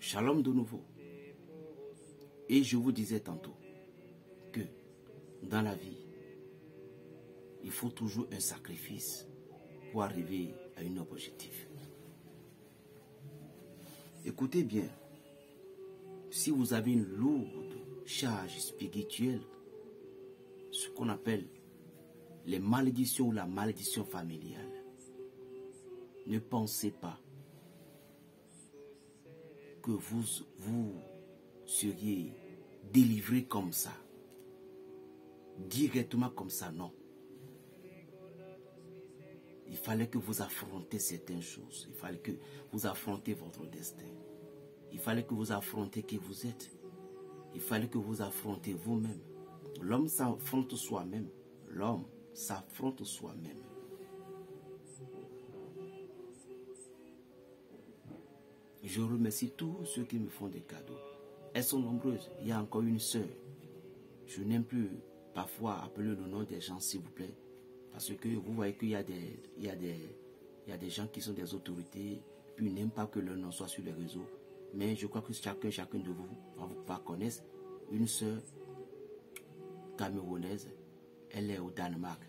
Shalom de nouveau. Et je vous disais tantôt que dans la vie, il faut toujours un sacrifice pour arriver à un objectif. Écoutez bien, si vous avez une lourde charge spirituelle, ce qu'on appelle les malédictions ou la malédiction familiale, ne pensez pas que vous seriez délivré comme ça, directement comme ça, non. Il fallait que vous affrontiez certaines choses. Il fallait que vous affrontiez votre destin. Il fallait que vous affrontiez qui vous êtes. Il fallait que vous affrontiez vous-même. L'homme s'affronte soi-même. L'homme s'affronte soi-même. Je remercie tous ceux qui me font des cadeaux. Elles sont nombreuses. Il y a encore une sœur. Je n'aime plus parfois appeler le nom des gens, s'il vous plaît. Parce que vous voyez qu'il y a des gens qui sont des autorités, puis ils n'aiment pas que leur nom soit sur les réseaux. Mais je crois que chacun de vous va connaître une sœur camerounaise. Elle est au Danemark.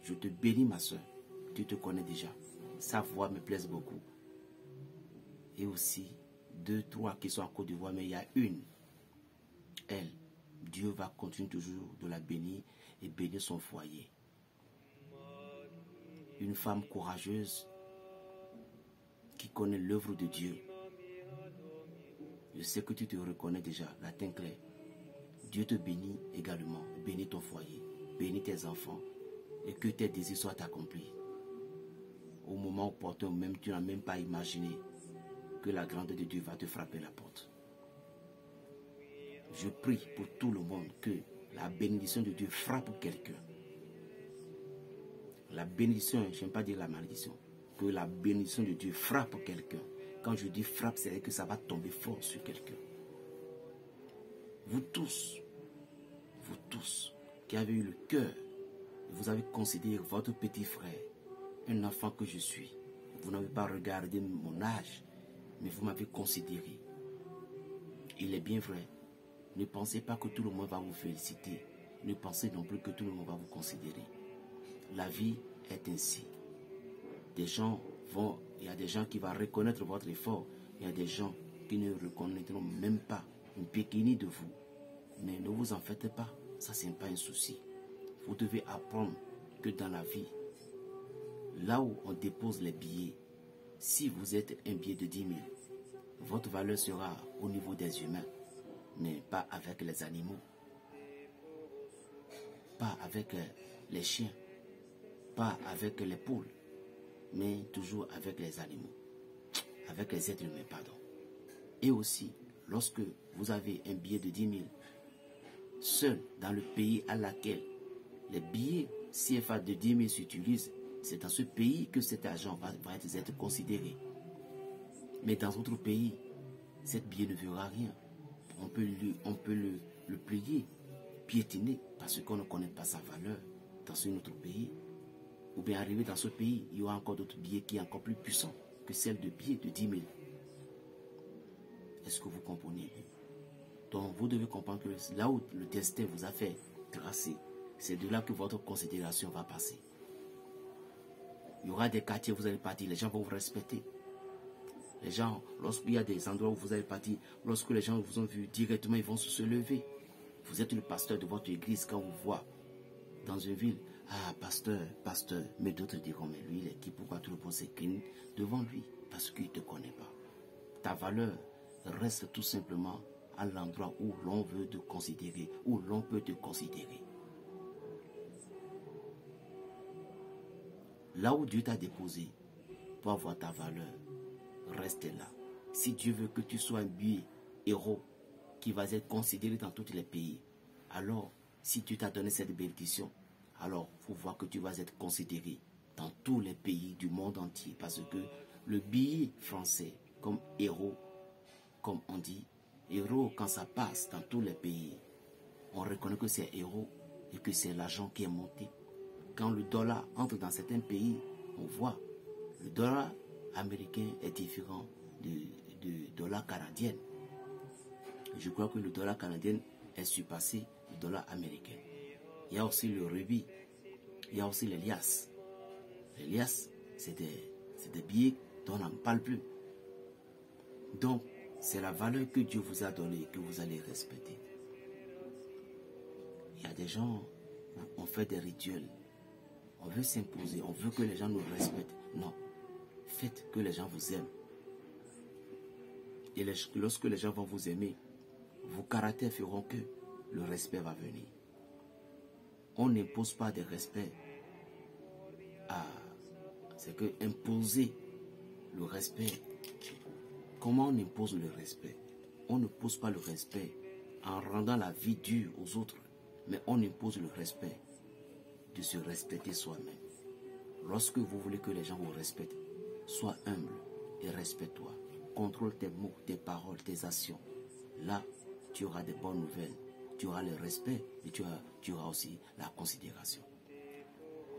Je te bénis, ma sœur. Tu te connais déjà. Sa voix me plaise beaucoup. Et aussi, 2, 3 qui sont en Côte d'Ivoire, mais il y a une. Elle, Dieu va continuer toujours de la bénir et bénir son foyer. Une femme courageuse qui connaît l'œuvre de Dieu. Je sais que tu te reconnais déjà, latin clair. Dieu te bénit également, bénis ton foyer, bénis tes enfants et que tes désirs soient accomplis. Au moment opportun, même tu n'as même pas imaginé que la grandeur de Dieu va te frapper la porte. Je prie pour tout le monde que la bénédiction de Dieu frappe quelqu'un. La bénédiction, je n'aime pas dire la malédiction, que la bénédiction de Dieu frappe quelqu'un. Quand je dis frappe, c'est que ça va tomber fort sur quelqu'un. Vous tous qui avez eu le cœur, vous avez considéré votre petit frère, un enfant que je suis. Vous n'avez pas regardé mon âge, mais vous m'avez considéré. Il est bien vrai. Ne pensez pas que tout le monde va vous féliciter. Ne pensez non plus que tout le monde va vous considérer. La vie est ainsi. Il y a des gens qui vont reconnaître votre effort. Il y a des gens qui ne reconnaîtront même pas une péquinée de vous. Mais ne vous en faites pas. Ça, ce n'est pas un souci. Vous devez apprendre que dans la vie, là où on dépose les billets, si vous êtes un billet de 10 000, votre valeur sera au niveau des humains, mais pas avec les animaux, pas avec les chiens, pas avec les poules, mais toujours avec les animaux, avec les êtres humains, pardon. Et aussi, lorsque vous avez un billet de 10 000, seul dans le pays à laquelle les billets CFA de 10 000 s'utilisent, c'est dans ce pays que cet argent va être considéré. Mais dans d'autres pays, cet billet ne verra rien. On peut le plier, piétiner, parce qu'on ne connaît pas sa valeur dans un autre pays. Ou bien arriver dans ce pays, il y aura encore d'autres billets qui sont encore plus puissants que celle de billets de 10 000. Est-ce que vous comprenez? Donc vous devez comprendre que là où le destin vous a fait tracer, c'est de là que votre considération va passer. Il y aura des quartiers où vous allez partir, les gens vont vous respecter. Les gens, lorsqu'il y a des endroits où vous allez partir, lorsque les gens vous ont vu directement, ils vont se lever. Vous êtes le pasteur de votre église quand vous voient dans une ville, ah pasteur, mais d'autres diront, mais lui il est qui, pourquoi tu le poses devant lui? Parce qu'il ne te connaît pas. Ta valeur reste tout simplement à l'endroit où l'on veut te considérer, où l'on peut te considérer. Là où Dieu t'a déposé pour avoir ta valeur, reste là. Si Dieu veut que tu sois un héros qui va être considéré dans tous les pays, alors si Dieu t'a donné cette bénédiction, alors il faut voir que tu vas être considéré dans tous les pays du monde entier. Parce que le billet français comme héros, comme on dit, héros quand ça passe dans tous les pays, on reconnaît que c'est héros et que c'est l'argent qui est monté. Quand le dollar entre dans certains pays, on voit le dollar américain est différent du dollar canadien. Je crois que le dollar canadien est surpassé le dollar américain. Il y a aussi le rubis. Il y a aussi les liasses. Les liasses, c'est des billets dont on n'en parle plus. Donc, c'est la valeur que Dieu vous a donnée et que vous allez respecter. Il y a des gens où on fait des rituels. On veut s'imposer, on veut que les gens nous respectent. Non. Faites que les gens vous aiment. Et lorsque les gens vont vous aimer, vos caractères feront que le respect va venir. On n'impose pas de respect. C'est que imposer le respect. Comment on impose le respect? On ne pose pas le respect en rendant la vie dure aux autres, mais on impose le respect de se respecter soi-même. Lorsque vous voulez que les gens vous respectent, sois humble et respecte-toi. Contrôle tes mots, tes paroles, tes actions. Là, tu auras des bonnes nouvelles. Tu auras le respect et tu auras aussi la considération.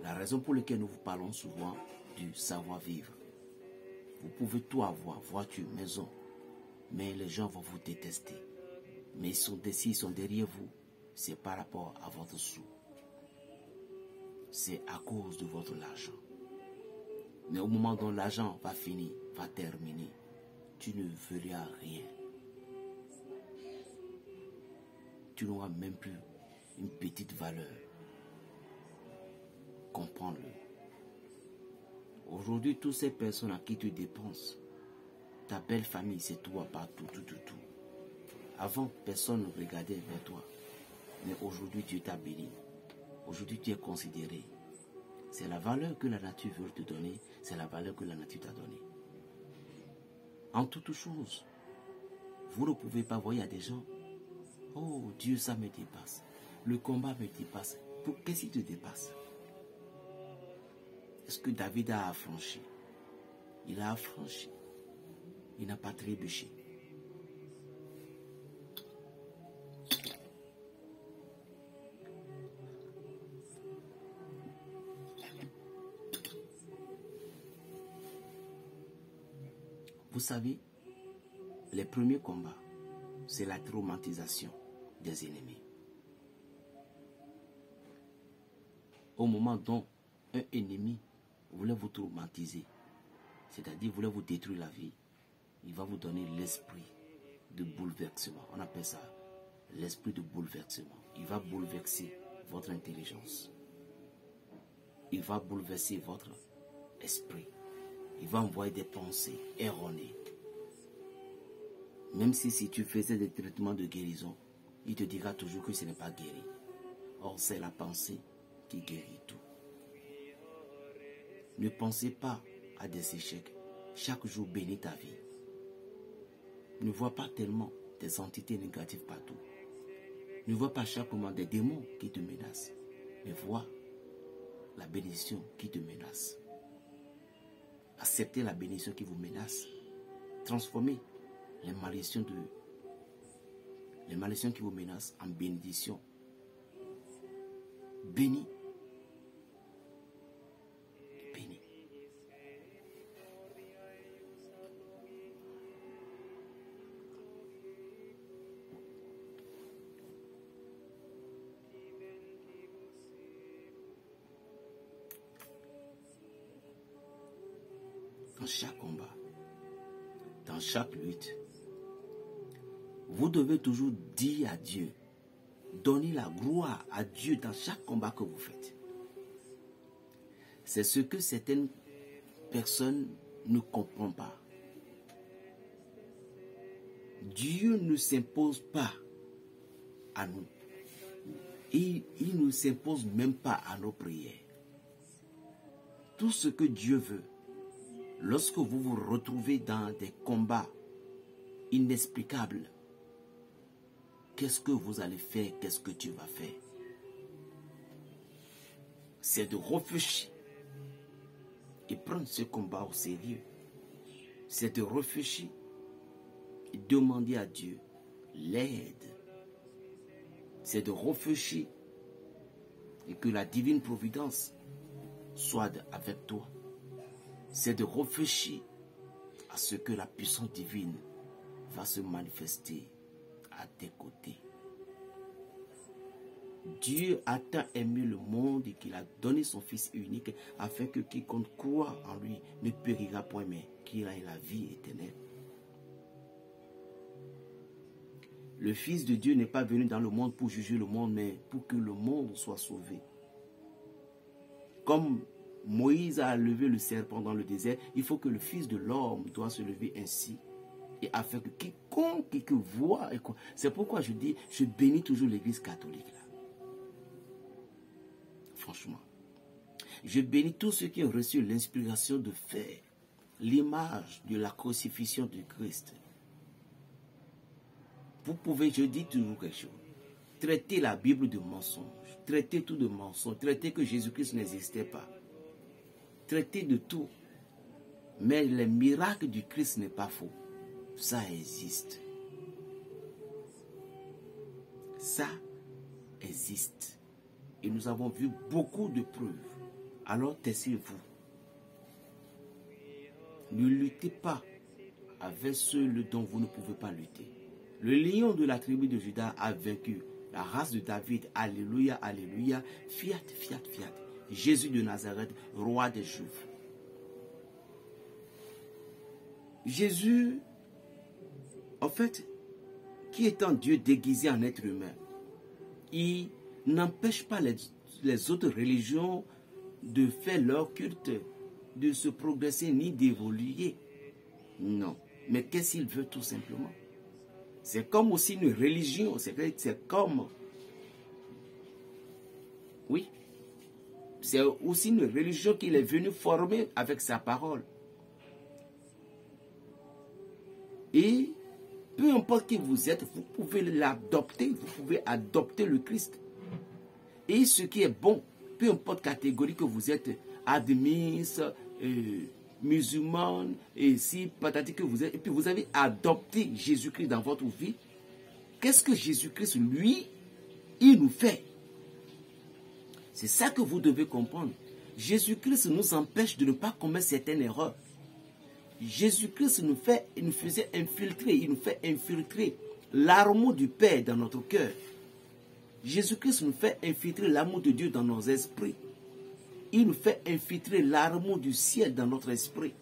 La raison pour laquelle nous vous parlons souvent du savoir-vivre. Vous pouvez tout avoir, voiture, maison, mais les gens vont vous détester. Mais s'ils sont derrière vous, c'est par rapport à votre sou. C'est à cause de votre argent. Mais au moment dont l'argent va finir, va terminer, tu ne verras rien. Tu n'auras même plus une petite valeur. Comprends-le. Aujourd'hui, toutes ces personnes à qui tu dépenses, ta belle famille, c'est toi partout, tout. Avant, personne ne regardait vers toi. Mais aujourd'hui, Dieu t'a béni. Aujourd'hui, tu es considéré. C'est la valeur que la nature veut te donner. C'est la valeur que la nature t'a donnée. En toutes choses, vous ne pouvez pas voir, il y a des gens. Oh, Dieu, ça me dépasse. Le combat me dépasse. Qu'est-ce qui te dépasse? Est-ce que David a affranchi? Il a affranchi. Il n'a pas trébuché. Vous savez, les premiers combats, c'est la traumatisation des ennemis. Au moment dont un ennemi voulait vous traumatiser, c'est-à-dire voulait vous détruire la vie, il va vous donner l'esprit de bouleversement. On appelle ça l'esprit de bouleversement. Il va bouleverser votre intelligence. Il va bouleverser votre esprit. Il va envoyer des pensées erronées. Même si tu faisais des traitements de guérison, il te dira toujours que ce n'est pas guéri. Or, c'est la pensée qui guérit tout. Ne pensez pas à des échecs. Chaque jour bénis ta vie. Ne vois pas tellement des entités négatives partout. Ne vois pas chaque moment des démons qui te menacent. Mais vois la bénédiction qui te menace. Acceptez la bénédiction qui vous menace. Transformez les malédictions qui vous menacent en bénédiction. Bénis. Bénis. Dans chaque combat, dans chaque lutte, vous devez toujours dire à Dieu, donner la gloire à Dieu dans chaque combat que vous faites. C'est ce que certaines personnes ne comprennent pas. Dieu ne s'impose pas à nous. Il ne s'impose même pas à nos prières. Tout ce que Dieu veut, lorsque vous vous retrouvez dans des combats inexplicables, qu'est-ce que vous allez faire? Qu'est-ce que tu vas faire? C'est de réfléchir et prendre ce combat au sérieux. C'est de réfléchir et demander à Dieu l'aide. C'est de réfléchir et que la divine providence soit avec toi. C'est de réfléchir à ce que la puissance divine va se manifester à tes côtés. Dieu a tant aimé le monde qu'il a donné son Fils unique afin que quiconque croit en lui ne périra point, mais qu'il ait la vie éternelle. Le Fils de Dieu n'est pas venu dans le monde pour juger le monde, mais pour que le monde soit sauvé. Comme Moïse a levé le serpent dans le désert, il faut que le Fils de l'homme doit se lever ainsi. Et afin que quiconque voit, c'est pourquoi je dis, je bénis toujours l'Église catholique. Là. Franchement. Je bénis tous ceux qui ont reçu l'inspiration de faire l'image de la crucifixion du Christ. Vous pouvez, je dis toujours quelque chose, traiter la Bible de mensonge, traiter tout de mensonge, traiter que Jésus-Christ n'existait pas, traiter de tout. Mais les miracles du Christ n'est pas faux. Ça existe. Ça existe. Et nous avons vu beaucoup de preuves. Alors taisez-vous. Ne luttez pas avec ceux dont vous ne pouvez pas lutter. Le lion de la tribu de Juda a vaincu la race de David. Alléluia, alléluia. Fiat, fiat, fiat. Jésus de Nazareth, roi des Juifs. Jésus, en fait, qui étant Dieu déguisé en être humain, il n'empêche pas les autres religions de faire leur culte, de se progresser ni d'évoluer. Non. Mais qu'est-ce qu'il veut tout simplement? C'est comme aussi une religion. C'est comme... Oui. C'est aussi une religion qu'il est venu former avec sa parole. Et peu importe qui vous êtes, vous pouvez l'adopter. Vous pouvez adopter le Christ. Et ce qui est bon, peu importe catégorie que vous êtes, admise, musulmane, et si patati que vous êtes, et puis vous avez adopté Jésus-Christ dans votre vie, qu'est-ce que Jésus-Christ, lui, il nous fait? C'est ça que vous devez comprendre. Jésus-Christ nous empêche de ne pas commettre certaines erreurs. Jésus-Christ nous faisait infiltrer, il nous fait infiltrer l'amour du Père dans notre cœur. Jésus-Christ nous fait infiltrer l'amour de Dieu dans nos esprits. Il nous fait infiltrer l'amour du ciel dans notre esprit.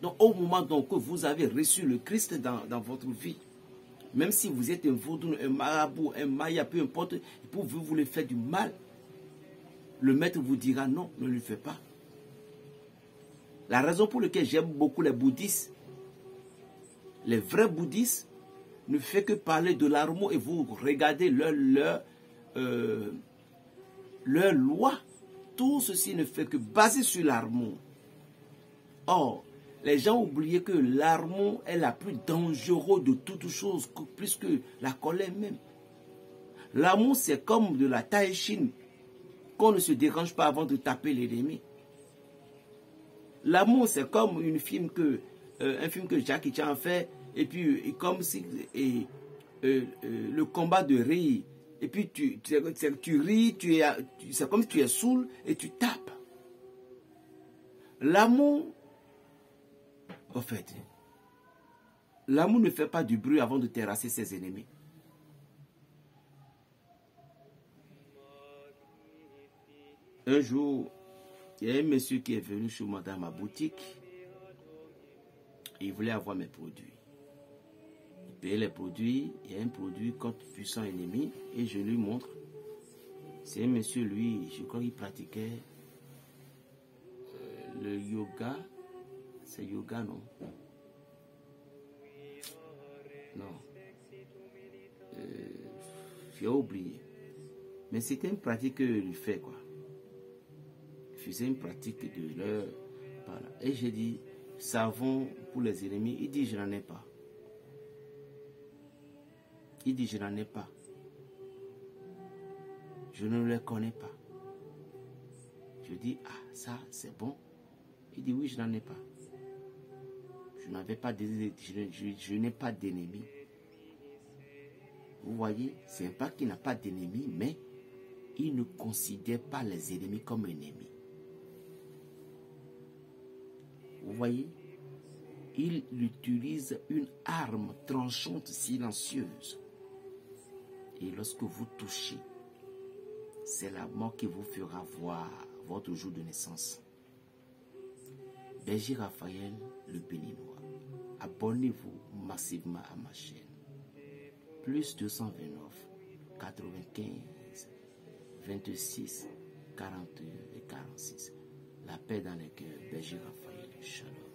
Donc au moment donc que vous avez reçu le Christ dans votre vie, même si vous êtes un vaudou, un marabout, un maya, peu importe, pour vous voulez faire du mal, le maître vous dira non, ne le faites pas. La raison pour laquelle j'aime beaucoup les bouddhistes, les vrais bouddhistes, ne fait que parler de l'amour et vous regardez leur loi. Tout ceci ne fait que baser sur l'amour. Or, les gens ont oublié que l'amour est la plus dangereuse de toutes choses, plus que la colère même. L'amour, c'est comme de la tai chi, qu'on ne se dérange pas avant de taper l'ennemi. L'amour, c'est comme un film que Jackie Chan fait, et puis comme si le combat de rire, et puis tu ris, c'est comme si tu es saoul et tu tapes. L'amour, en fait, l'amour ne fait pas du bruit avant de terrasser ses ennemis. Un jour, il y a un monsieur qui est venu chez moi dans ma boutique. Et il voulait avoir mes produits. Il payait les produits. Il y a un produit contre puissant ennemi. Et je lui montre. C'est un monsieur, lui, je crois qu'il pratiquait le yoga. C'est yoga, non? Non. J'ai oublié. Mais c'était une pratique qu'il fait, quoi. Il faisait une pratique de leur... Voilà. Et j'ai dit, savon pour les ennemis. Il dit, je n'en ai pas. Il dit, je n'en ai pas. Je ne les connais pas. Je dis, ah, ça, c'est bon. Il dit, oui, je n'en ai pas. Je n'avais pas je n'ai pas d'ennemis. Vous voyez, c'est pas qu'il n'a pas d'ennemis, mais il ne considère pas les ennemis comme ennemis. Vous voyez, il utilise une arme tranchante silencieuse Et lorsque vous touchez, c'est la mort qui vous fera voir votre jour de naissance. Berger Raphaël, le Béninois. Abonnez-vous massivement à ma chaîne. Plus 229 95 26 42 et 46. La paix dans les cœurs. Berger Raphaël. Shalom.